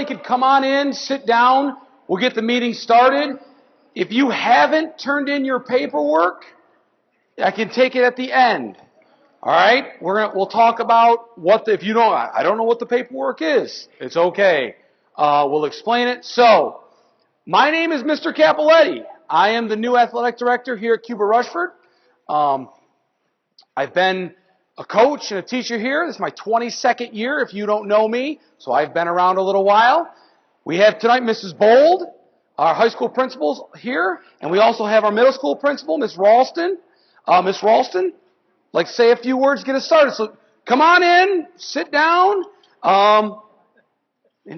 everybody could come on in, sit down, we'll get the meeting started. If you haven't turned in your paperwork, I can take it at the end. All right? We'll talk about if you don't, I don't know what the paperwork is. It's okay. We'll explain it. So, my name is Mr. Capoletti. I am the new athletic director here at Cuba Rushford. I've been a coach and a teacher here. This is my 22nd year if you don't know me, so I've been around a little while. We have tonight Mrs. Bold, our high school principals here, and we also have our middle school principal, Miss Ralston. Miss Ralston, like to say a few words, get us started. So come on in, sit down, and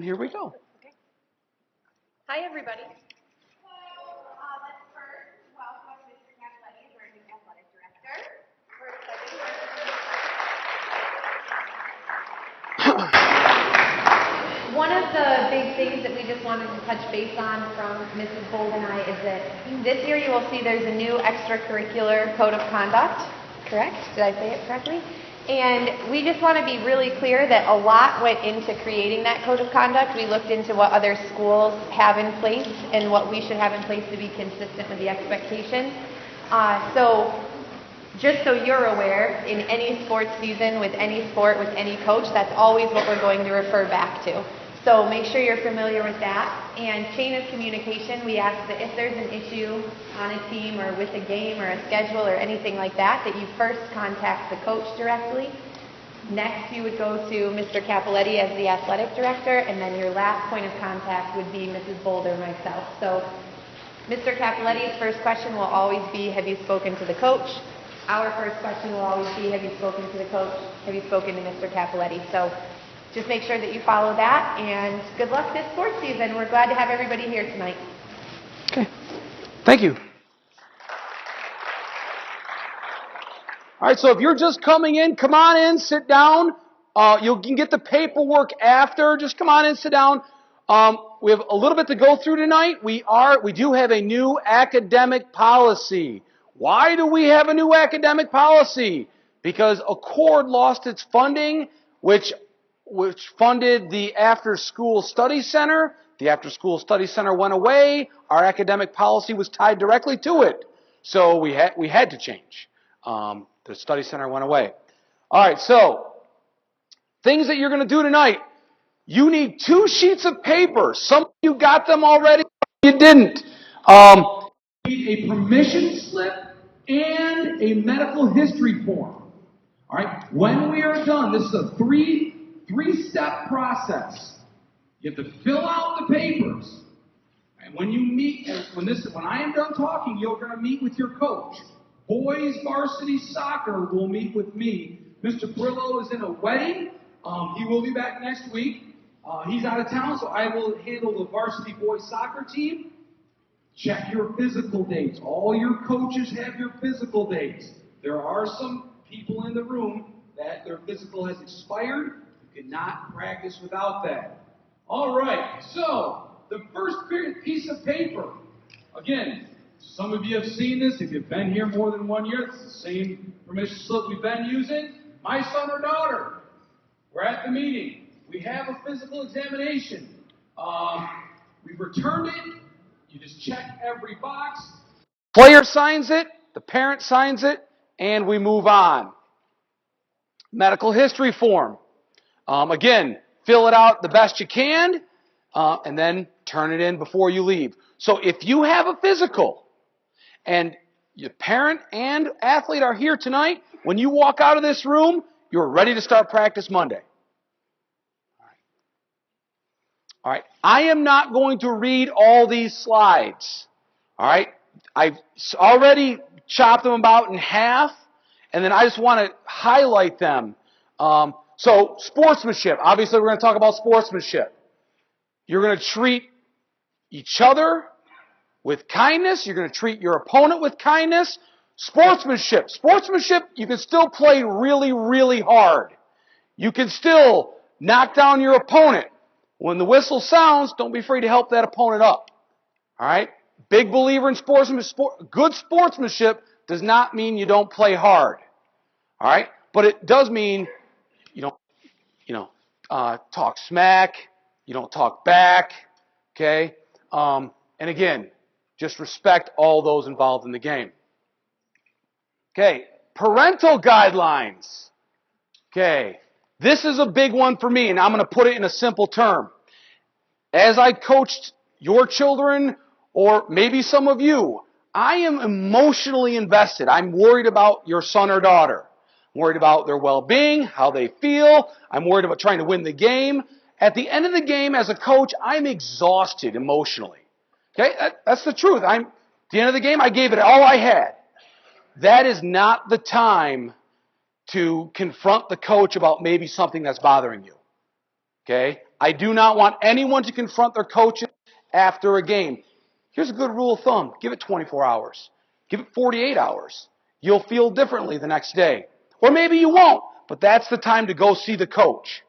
here we go. Okay. Hi, everybody. Let's first welcome Mr. Capoletti as our new athletic director. We're excited to One of the big things that we just wanted to touch base on from Mrs. Bold and I is that this year you will see there's a new extracurricular code of conduct. Correct? Did I say it correctly? And we just want to be really clear that a lot went into creating that code of conduct. We looked into what other schools have in place and what we should have in place to be consistent with the expectations. So just so you're aware, in any sports season, with any sport, with any coach, that's always what we're going to refer back to. So make sure you're familiar with that. And chain of communication, we ask that if there's an issue on a team or with a game or a schedule or anything like that, that you first contact the coach directly. Next, you would go to Mr. Capoletti as the athletic director, and then your last point of contact would be Mrs. Bold or myself. So Mr. Capoletti's first question will always be, have you spoken to the coach? Our first question will always be, have you spoken to the coach? Have you spoken to Mr. Capoletti? So just make sure that you follow that, and good luck this sports season. We're glad to have everybody here tonight. Okay. Thank you. All right, so if you're just coming in, come on in, sit down. You can get the paperwork after. Just come on in, sit down. We have a little bit to go through tonight. We do have a new academic policy. Why do we have a new academic policy? Because Accord lost its funding, which funded the after-school study center. The after-school study center went away. Our academic policy was tied directly to it. So we had to change. The study center went away. All right, so things that you're going to do tonight. You need 2 sheets of paper. Some of you got them already, you didn't. You need a permission slip and a medical history form. All right, when we are done, this is a three-step process. You have to fill out the papers. And when you meet, when I am done talking, you're going to meet with your coach. Boys varsity soccer will meet with me. Mr. Brillo is in a wedding. He will be back next week. He's out of town, so I will handle the varsity boys soccer team. Check your physical dates. All your coaches have your physical dates. There are some people in the room that their physical has expired. You cannot practice without that. All right, so the first piece of paper. Again, some of you have seen this. If you've been here more than 1 year, it's the same permission slip we've been using. My son or daughter, we're at the meeting. We have a physical examination. We've returned it. You just check every box. Player signs it, the parent signs it, and we move on. Medical history form. Again, fill it out the best you can, and then turn it in before you leave. So if you have a physical, and your parent and athlete are here tonight, when you walk out of this room, you're ready to start practice Monday. All right. I am not going to read all these slides. All right. I've already chopped them about in half, and then I just want to highlight them. So sportsmanship. Obviously, we're going to talk about sportsmanship. You're going to treat each other with kindness. You're going to treat your opponent with kindness. Sportsmanship. Sportsmanship, you can still play really, really hard. You can still knock down your opponent. When the whistle sounds, don't be afraid to help that opponent up. All right? Big believer in sportsmanship. Good sportsmanship does not mean you don't play hard. All right? But it does mean you don't, talk smack. You don't talk back. Okay? And again, just respect all those involved in the game. Okay, parental guidelines. Okay, this is a big one for me, and I'm going to put it in a simple term. As I coached your children, or maybe some of you, I am emotionally invested. I'm worried about your son or daughter. I'm worried about their well-being, how they feel. I'm worried about trying to win the game. At the end of the game, as a coach, I'm exhausted emotionally. Okay, that's the truth. At the end of the game, I gave it all I had. That is not the time to confront the coach about maybe something that's bothering you. Okay? I do not want anyone to confront their coaches after a game. Here's a good rule of thumb. Give it 24 hours. Give it 48 hours. You'll feel differently the next day. Or maybe you won't, but that's the time to go see the coach.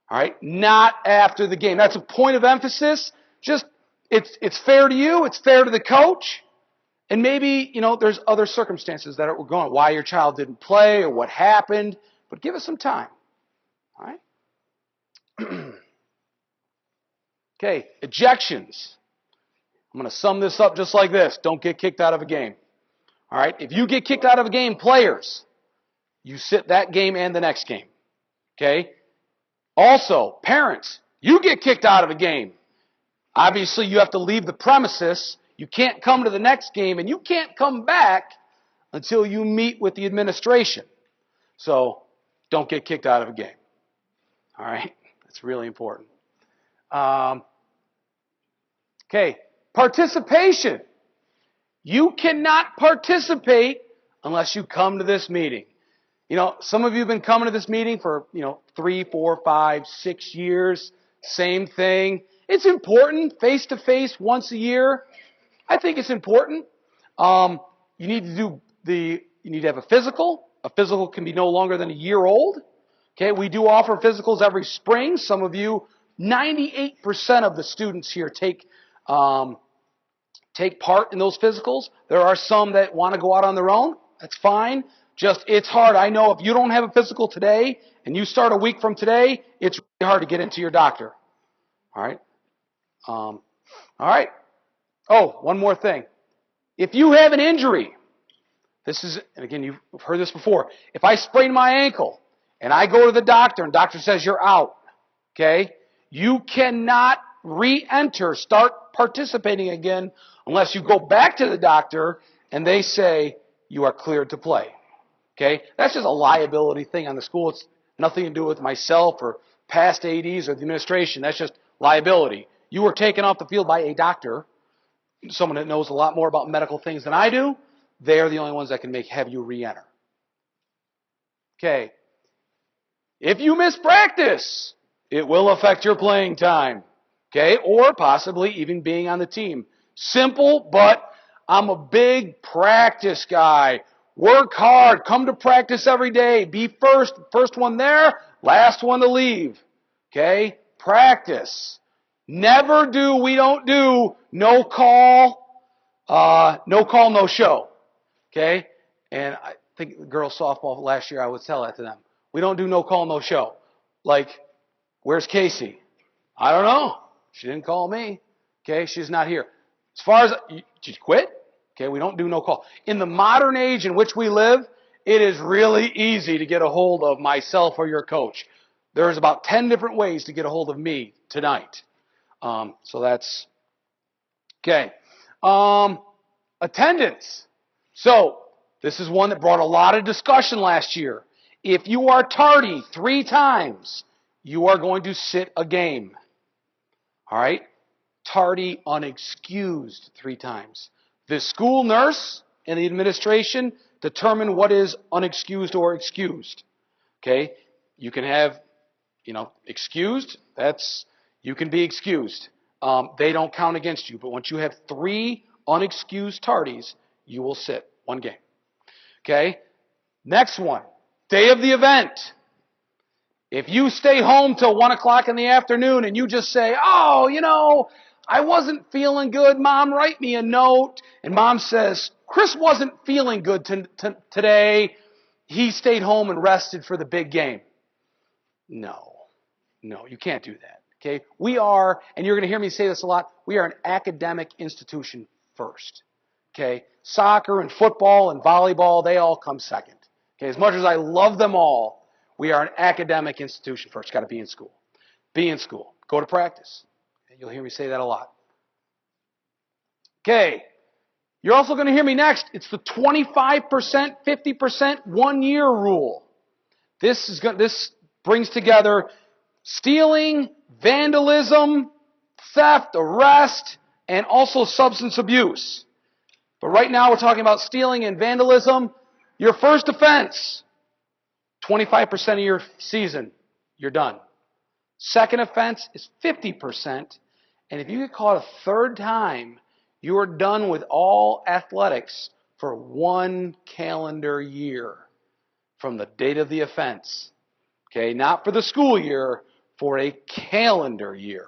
All right? Not after the game. That's a point of emphasis. Just, it's fair to you. It's fair to the coach. And maybe, there's other circumstances that are going on, why your child didn't play or what happened, but give it some time. All right? Okay, ejections. I'm going to sum this up just like this. Don't get kicked out of a game. All right? If you get kicked out of a game, players, you sit that game and the next game. Okay? Also, parents, you get kicked out of a game. Obviously, you have to leave the premises. You can't come to the next game, and you can't come back until you meet with the administration. So, don't get kicked out of a game. All right? That's really important. Okay, participation. You cannot participate unless you come to this meeting. Some of you have been coming to this meeting for, 3, 4, 5, 6 years. Same thing. It's important, face-to-face, once a year. I think it's important. You need to have a physical. A physical can be no longer than a year old. Okay, we do offer physicals every spring. Some of you, 98% of the students here take part in those physicals. There are some that want to go out on their own. That's fine. It's hard. I know if you don't have a physical today and you start a week from today, it's really hard to get into your doctor. All right. All right. Oh, one more thing. If you have an injury, and again, you've heard this before. If I sprain my ankle and I go to the doctor and doctor says you're out, okay, you cannot start participating again unless you go back to the doctor and they say you are cleared to play. Okay? That's just a liability thing on the school. It's nothing to do with myself or past ADs or the administration. That's just liability. You were taken off the field by a doctor, someone that knows a lot more about medical things than I do. They're the only ones that can have you re-enter. Okay. If you miss practice, it will affect your playing time. Okay? Or possibly even being on the team. Simple, but I'm a big practice guy. Work hard. Come to practice every day. Be first one there, last one to leave. Okay? Practice. We don't do no call, no show. Okay? And I think the girls softball last year, I would tell that to them. We don't do no call, no show. Like, where's Casey? I don't know. She didn't call me. Okay? She's not here. As far as, did you quit? Okay, we don't do no call. In the modern age in which we live, it is really easy to get a hold of myself or your coach. There's about 10 different ways to get a hold of me tonight. So that's, okay. Attendance. So, this is one that brought a lot of discussion last year. If you are tardy 3 times, you are going to sit a game. All right? Tardy, unexcused 3 times. The school nurse and the administration determine what is unexcused or excused. Okay? You can have, excused. You can be excused. They don't count against you. But once you have 3 unexcused tardies, you will sit 1 game. Okay? Next one. Day of the event. If you stay home till 1 o'clock in the afternoon and you just say, I wasn't feeling good, Mom, write me a note. And Mom says, Chris wasn't feeling good today. He stayed home and rested for the big game. No, you can't do that. Okay? We are, and you're going to hear me say this a lot, we are an academic institution first. Okay? Soccer and football and volleyball, they all come second. Okay? As much as I love them all, we are an academic institution first. Got to be in school. Be in school. Go to practice. Okay? You'll hear me say that a lot. Okay. You're also going to hear me next. It's the 25%, 50%, 1 year rule. This brings together stealing, vandalism, theft, arrest, and also substance abuse. But right now we're talking about stealing and vandalism. Your first offense, 25% of your season, you're done. Second offense is 50%. And if you get caught a third time, you are done with all athletics for 1 calendar year from the date of the offense. Okay, not for the school year, for a calendar year.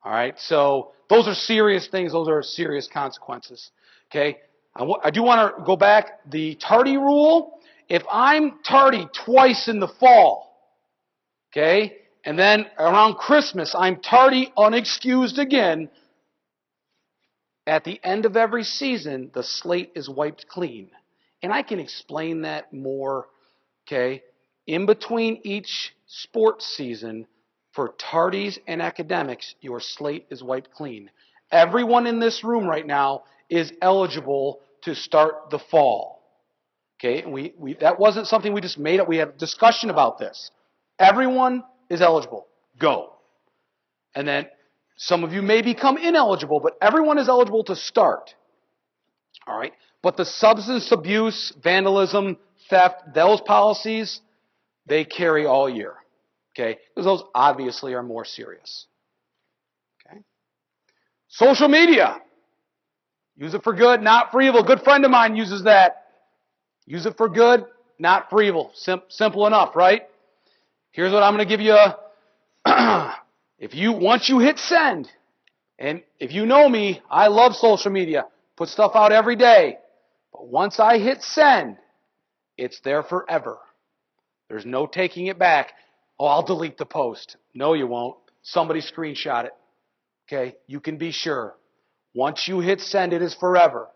All right, so those are serious things. Those are serious consequences. Okay, I do want to go back. The tardy rule, if I'm tardy twice in the fall, okay, and then around Christmas I'm tardy unexcused again, at the end of every season, the slate is wiped clean. And I can explain that more, okay? In between each sports season, for tardies and academics, your slate is wiped clean. Everyone in this room right now is eligible to start the fall. Okay? And that wasn't something we just made up. We had a discussion about this. Everyone is eligible. Go. And then some of you may become ineligible, but everyone is eligible to start. All right? But the substance abuse, vandalism, theft, those policies, they carry all year. Okay? Because those obviously are more serious. Okay? Social media. Use it for good, not for evil. A good friend of mine uses that. Use it for good, not for evil. Simple enough, right? Here's what I'm going to give you. Once you hit send, and if you know me, I love social media. Put stuff out every day. But once I hit send, it's there forever. There's no taking it back. Oh, I'll delete the post. No, you won't. Somebody screenshot it. Okay? You can be sure. Once you hit send, it is forever.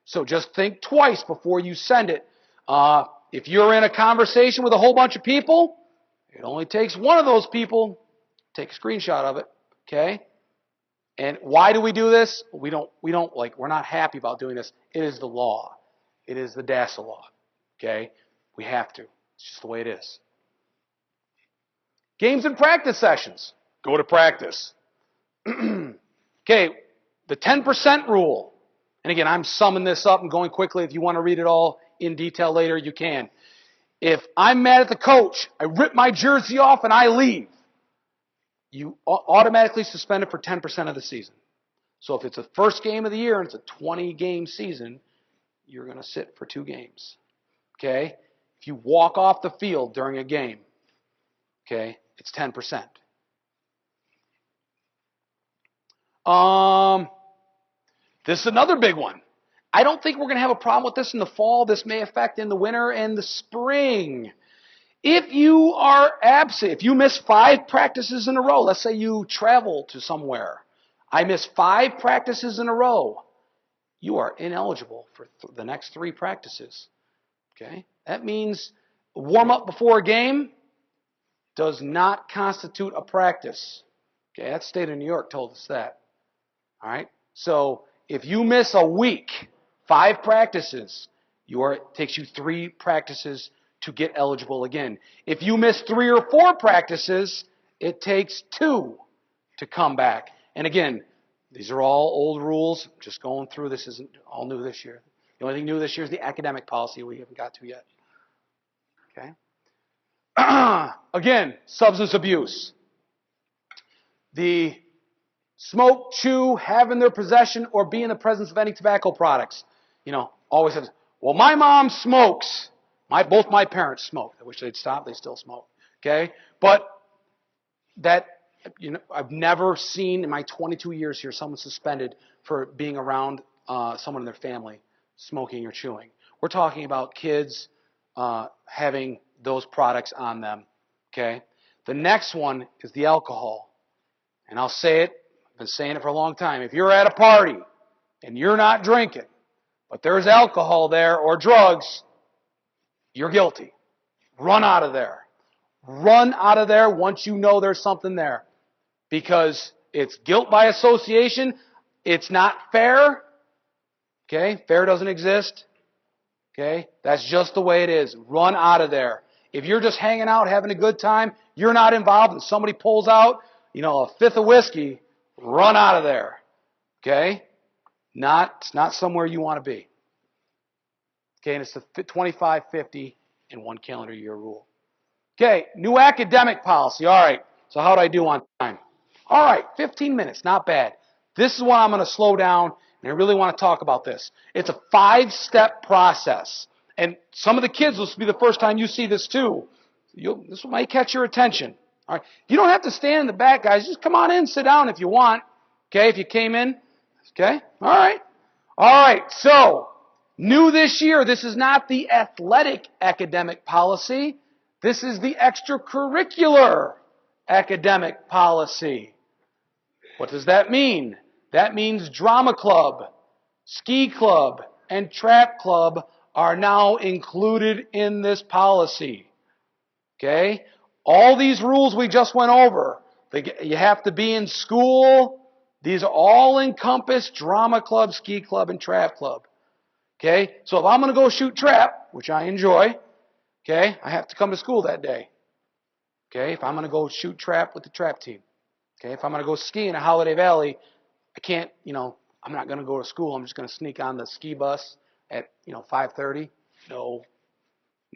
So just think twice before you send it. If you're in a conversation with a whole bunch of people, it only takes one of those people. Take a screenshot of it. Okay? And why do we do this? We're not happy about doing this. It is the law. It is the DASA law. Okay? We have to. It's just the way it is. Games and practice sessions. Go to practice. Okay, the 10% rule. And again, I'm summing this up and going quickly. If you want to read it all in detail later, you can. If I'm mad at the coach, I rip my jersey off and I leave, you automatically suspended for 10% of the season. So if it's the first game of the year and it's a 20-game season, you're going to sit for 2 games. Okay? If you walk off the field during a game, okay, it's 10%. This is another big one. I don't think we're going to have a problem with this in the fall. This may affect in the winter and the spring. If you are absent, if you miss 5 practices in a row, let's say you travel to somewhere, I miss 5 practices in a row, you are ineligible for the next 3 practices. Okay? That means warm up before a game does not constitute a practice. Okay, that state of New York told us that. All right? So if you miss a week, 5 practices, it takes you 3 practices to get eligible again. If you miss 3 or 4 practices, it takes 2 to come back. And again, these are all old rules. Just going through. This isn't all new this year. The only thing new this year is the academic policy we haven't got to yet. Okay? Again, substance abuse. The smoke, chew, have in their possession, or be in the presence of any tobacco products. Always says, well, my mom smokes. Both my parents smoke. I wish they'd stop. They still smoke. Okay? But I've never seen in my 22 years here someone suspended for being around someone in their family smoking or chewing. We're talking about kids having those products on them. Okay? The next one is the alcohol. And I'll say it, I've been saying it for a long time. If you're at a party and you're not drinking, but there's alcohol there or drugs, you're guilty. Run out of there. Run out of there once you know there's something there. Because it's guilt by association. It's not fair. Okay? Fair doesn't exist. Okay? That's just the way it is. Run out of there. If you're just hanging out, having a good time, you're not involved, and somebody pulls out, a fifth of whiskey, run out of there. Okay? It's not somewhere you want to be. Okay, and it's the 25, 50, and 1 calendar year rule. Okay, new academic policy. All right, so how do I do on time? All right, 15 minutes, not bad. This is why I'm going to slow down, and I really want to talk about this. It's a 5-step process. And some of the kids, this will be the first time you see this too. This might catch your attention. All right, you don't have to stand in the back, guys. Just come on in, sit down if you want. Okay, if you came in. Okay, all right. All right, so new this year, this is not the athletic academic policy. This is the extracurricular academic policy. What does that mean? That means drama club, ski club, and trap club are now included in this policy. Okay? All these rules we just went over. You have to be in school. These are all encompass drama club, ski club, and trap club. Okay? So if I'm going to go shoot trap, which I enjoy, okay, I have to come to school that day. Okay? If I'm going to go shoot trap with the trap team. Okay? If I'm going to go ski in a Holiday Valley, I can't, I'm not going to go to school. I'm just going to sneak on the ski bus at, 5:30.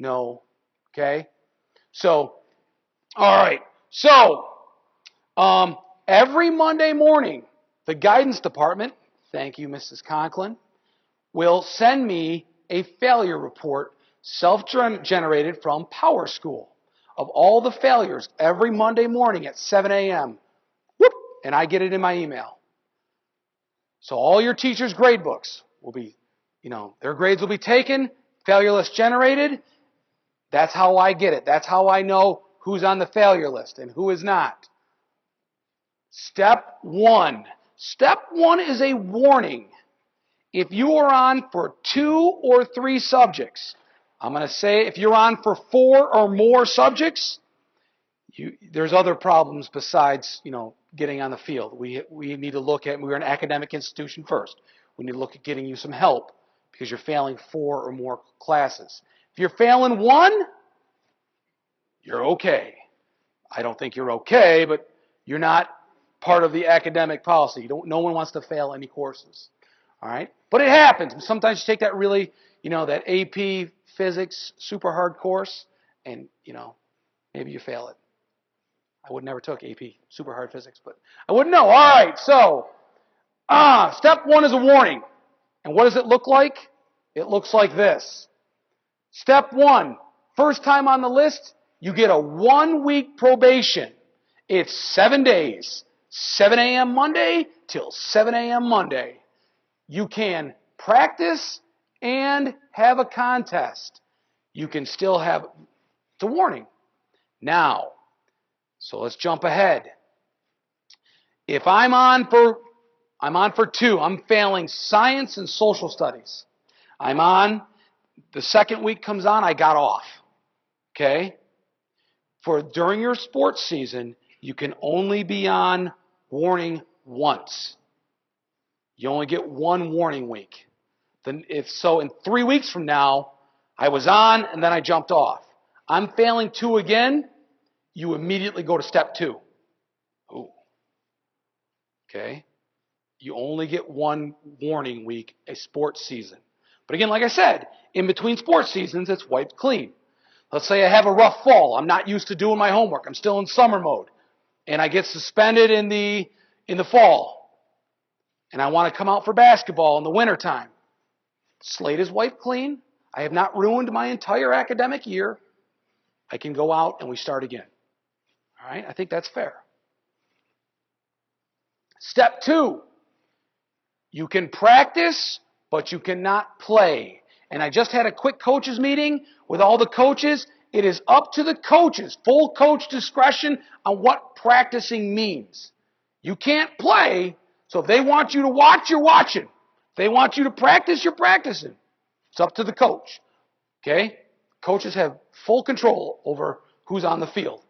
No. Okay? So, all right. So, every Monday morning, the guidance department, thank you, Mrs. Conklin, will send me a failure report, self-generated from Power School, of all the failures every Monday morning at 7 a.m. Whoop, and I get it in my email. So all your teachers' grade books will be, their grades will be taken, failure list generated. That's how I get it. That's how I know who's on the failure list and who is not. Step 1. Step 1 is a warning. If you are on for 2 or 3 subjects, I'm going to say if you're on for 4 or more subjects, there's other problems besides, getting on the field. We need to look at, we're an academic institution first. We need to look at getting you some help because you're failing 4 or more classes. If you're failing 1, you're okay. I don't think you're okay, but you're not part of the academic policy. No one wants to fail any courses. All right? But it happens. Sometimes you take that really, that AP physics super hard course and, maybe you fail it. I would never took AP super hard physics, but I wouldn't know. All right, so step 1 is a warning. And what does it look like? It looks like this. Step 1, first time on the list, you get a 1-week probation. It's 7 days, 7 a.m. Monday till 7 a.m. Monday. You can practice and have a contest. You can still have, it's a warning. Now, so let's jump ahead. If I'm on for 2, I'm failing science and social studies. I'm on, the second week comes on, I got off. Okay? During your sports season, you can only be on warning once. You only get 1 warning week. Then in 3 weeks from now, I was on and then I jumped off. I'm failing 2 again, you immediately go to step 2. Ooh. Okay? You only get 1 warning week a sports season. But again, like I said, in between sports seasons, it's wiped clean. Let's say I have a rough fall. I'm not used to doing my homework. I'm still in summer mode. And I get suspended in the fall. And I want to come out for basketball in the wintertime. Slate is wiped clean. I have not ruined my entire academic year. I can go out and we start again. All right? I think that's fair. Step 2. You can practice, but you cannot play. And I just had a quick coaches meeting with all the coaches. It is up to the coaches, full coach discretion on what practicing means. You can't play, so if they want you to watch, you're watching. If they want you to practice, you're practicing. It's up to the coach. Okay? Coaches have full control over who's on the field.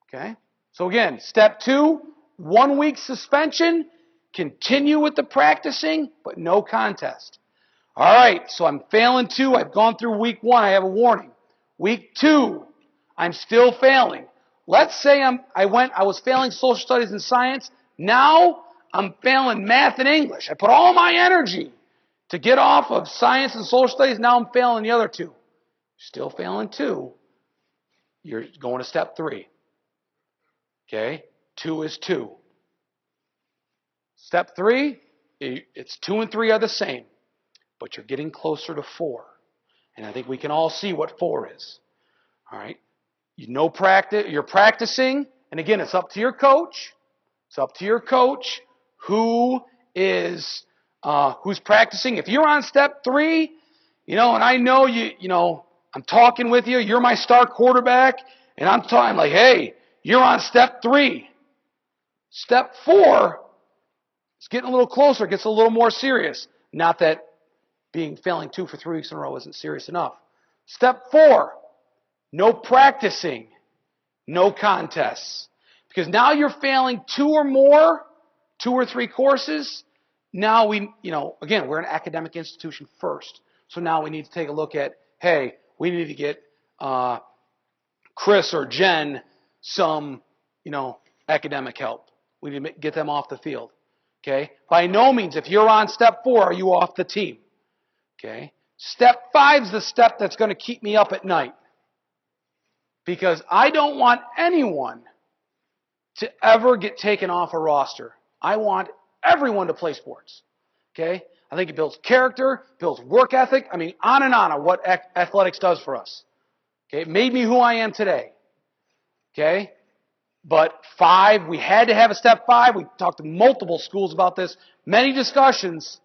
Okay? So again, step 2, 1 week suspension, continue with the practicing, but no contest. All right, so I'm failing 2. I've gone through week 1. I have a warning. Week 2, I'm still failing. Let's say I was failing social studies and science. Now I'm failing math and English. I put all my energy to get off of science and social studies. Now I'm failing the other 2. Still failing 2. You're going to step 3. Okay? 2 is 2. Step 3, it's 2 and 3 are the same, but you're getting closer to 4. And I think we can all see what 4 is. All right? You're practicing, and again, it's up to your coach. It's up to your coach who's practicing. If you're on step 3, and I know I'm talking with you, you're my star quarterback, and I'm like, hey, you're on step 3. Step 4, it's getting a little closer, it gets a little more serious. Not that failing 2 for 3 weeks in a row isn't serious enough. Step 4, no practicing, no contests. Because now you're failing 2 or 3 courses. Now again, we're an academic institution first. So now we need to take a look at, hey, we need to get Chris or Jen some, academic help. We need to get them off the field. Okay? By no means, if you're on step 4, are you off the team. Okay? Step 5 is the step that's going to keep me up at night. Because I don't want anyone to ever get taken off a roster. I want everyone to play sports. Okay? I think it builds character, builds work ethic. I mean, on and on what athletics does for us. Okay? It made me who I am today. Okay? But 5, we had to have a step 5. We talked to multiple schools about this. Many discussions.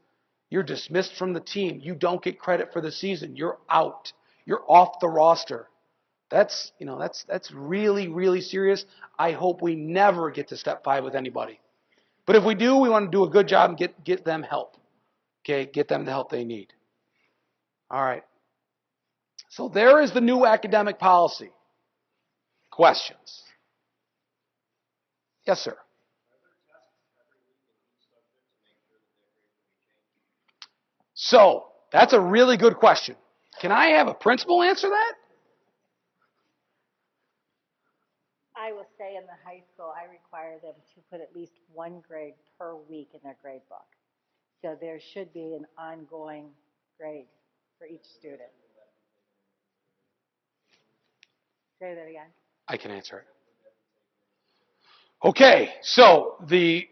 You're dismissed from the team. You don't get credit for the season. You're out. You're off the roster. That's really, really serious. I hope we never get to step 5 with anybody. But if we do, we want to do a good job and get them help. Okay, get them the help they need. All right. So there is the new academic policy. Questions? Yes, sir. So, that's a really good question. Can I have a principal answer that? I will say in the high school, I require them to put at least 1 grade per week in their grade book. So there should be an ongoing grade for each student. Say that again. I can answer it. Okay, so these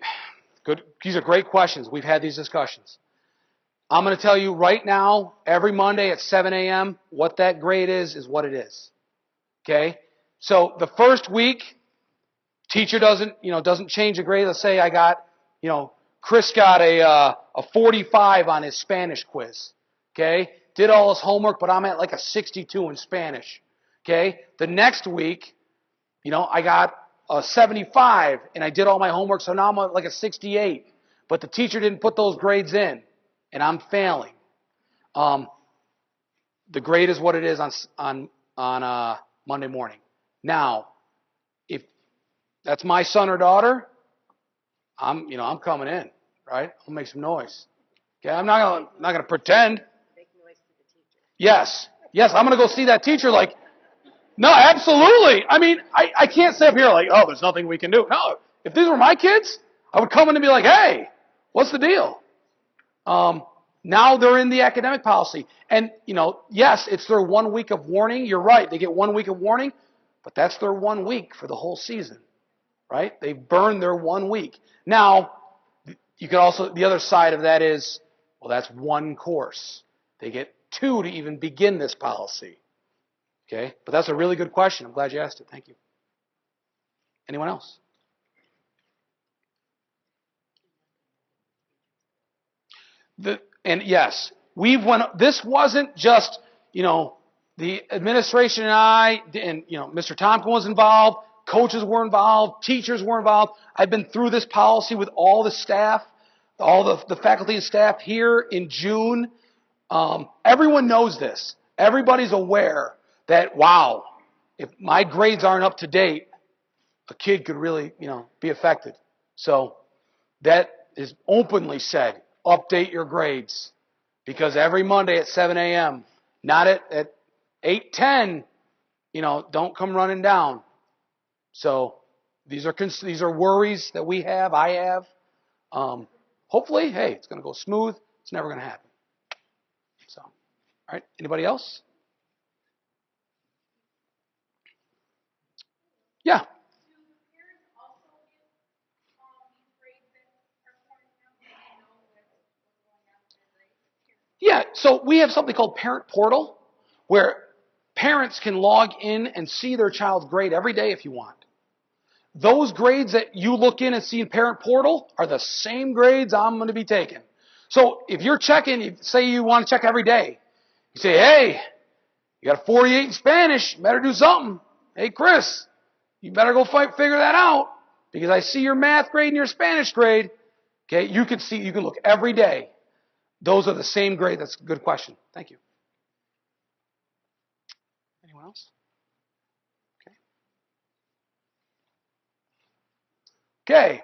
are great questions. We've had these discussions. I'm going to tell you right now, every Monday at 7 a.m., what that grade is what it is. Okay? So the first week, teacher doesn't change the grade. Let's say I got, Chris got a 45 on his Spanish quiz. Okay? Did all his homework, but I'm at like a 62 in Spanish. Okay? The next week, I got a 75, and I did all my homework, so now I'm at like a 68. But the teacher didn't put those grades in, and I'm failing. The grade is what it is on Monday morning. Now, if that's my son or daughter, I'm coming in, right? I'll make some noise. Okay, I'm not gonna pretend. Make noise to the teacher. Yes, I'm gonna go see that teacher like. No, absolutely. I mean, I can't sit up here like, oh, there's nothing we can do. No, if these were my kids, I would come in and be like, hey, what's the deal? Now they're in the academic policy. And, yes, it's their 1 week of warning. You're right. They get 1 week of warning, but that's their 1 week for the whole season, right? They've burned their 1 week. Now, you could also, the other side of that is, well, that's 1 course. They get 2 to even begin this policy. Okay, but that's a really good question. I'm glad you asked it. Thank you. Anyone else? And yes, this wasn't just, the administration and I, and, Mr. Tompkin was involved, Coaches were involved. Teachers were involved. I've been through this policy with all the staff, all the faculty and staff here in June. Everyone knows this. Everybody's aware that, wow, if my grades aren't up to date, a kid could really, be affected. So that is openly said, update your grades. Because every Monday at 7 a.m., not at 8:10, don't come running down. So these are worries that we have, I have. Hopefully, hey, it's going to go smooth. It's never going to happen. So, all right, anybody else? Yeah. Yeah, so we have something called Parent Portal, where parents can log in and see their child's grade every day if you want. Those grades that you look in and see in Parent Portal are the same grades I'm going to be taking. So if you're checking, say you want to check every day, you say, hey, you got a 48 in Spanish, you better do something. Hey, Chris, you better go figure that out because I see your math grade and your Spanish grade. Okay, you can look every day. Those are the same grade. That's a good question. Thank you. Anyone else? Okay.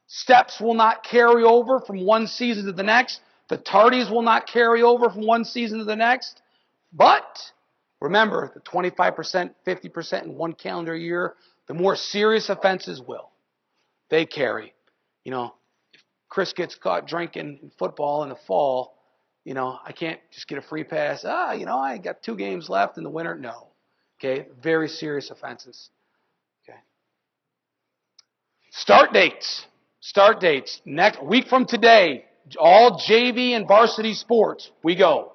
Steps will not carry over from one season to the next. The tardies will not carry over from one season to the next. But remember, the 25%, 50% in one calendar year, the more serious offenses will. They carry. If Chris gets caught drinking in football in the fall, I can't just get a free pass. I got 2 games left in the winter. No. Okay, very serious offenses. Okay. Start dates. Next week from today, all JV and varsity sports, we go.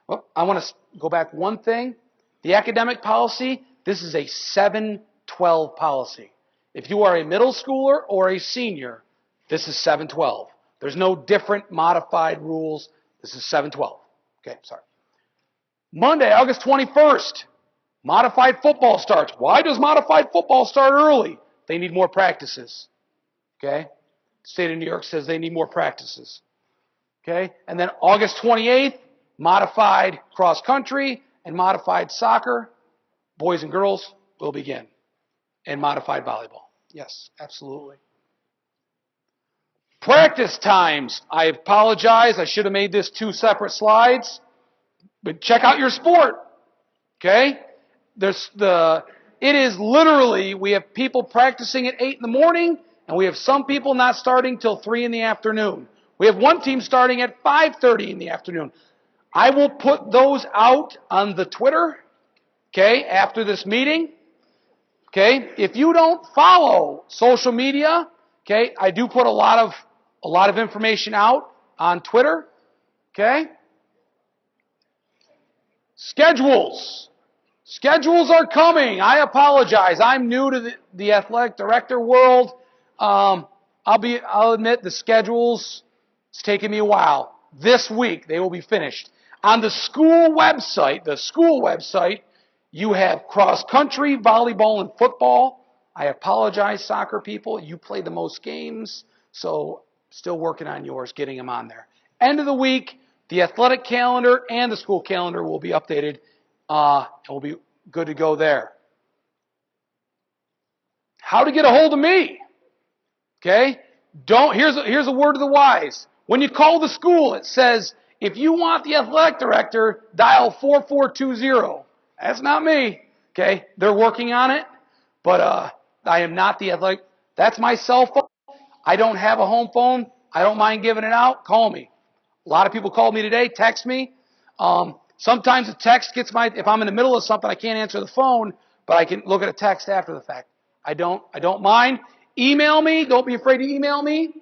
Well, I want to go back one thing. The academic policy, this is a 7-12 policy. If you are a middle schooler or a senior, this is 7-12. There's no different modified rules. This is 7-12. Okay, sorry. Monday, August 21st, modified football starts. Why does modified football start early? They need more practices. Okay? The state of New York says they need more practices. Okay? And then August 28th, modified cross country and modified soccer, boys and girls, will begin. And modified volleyball. Yes, absolutely. Practice times. I apologize. I should have made this 2 separate slides. But check out your sport. Okay? It is literally, we have people practicing at 8 in the morning, and we have some people not starting till 3 in the afternoon. We have one team starting at 5:30 in the afternoon. I will put those out on the Twitter, okay, after this meeting. Okay? If you don't follow social media, okay, I do put a lot of information out on Twitter. Okay? Schedules. Schedules are coming. I apologize. I'm new to the athletic director world. I'll admit the schedules, it's taken me a while. This week they will be finished. On the school website, you have cross country, volleyball, and football. I apologize, soccer people. You play the most games, so still working on yours, getting them on there. End of the week, the athletic calendar and the school calendar will be updated, and we'll be good to go there. How to get a hold of me? Okay? Here's a word to the wise. When you call the school, it says, if you want the athletic director, dial 4420. That's not me. Okay? They're working on it, but I am not the athletic. That's my cell phone. I don't have a home phone. I don't mind giving it out. Call me. A lot of people called me today, text me. Sometimes a text gets if I'm in the middle of something, I can't answer the phone, but I can look at a text after the fact. I don't mind. Email me. Don't be afraid to email me.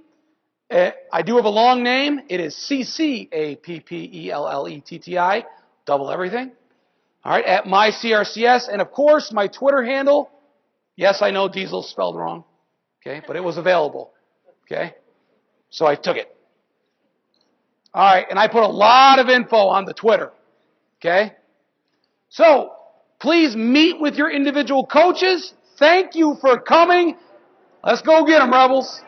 I do have a long name. It is CCAPPELLETTI, double everything. All right, at myCRCS, and of course my Twitter handle. Yes, I know Diesel spelled wrong. Okay, but it was available. Okay, so I took it. All right, and I put a lot of info on the Twitter. Okay, so Please meet with your individual coaches. Thank you for coming. Let's go get them, Rebels.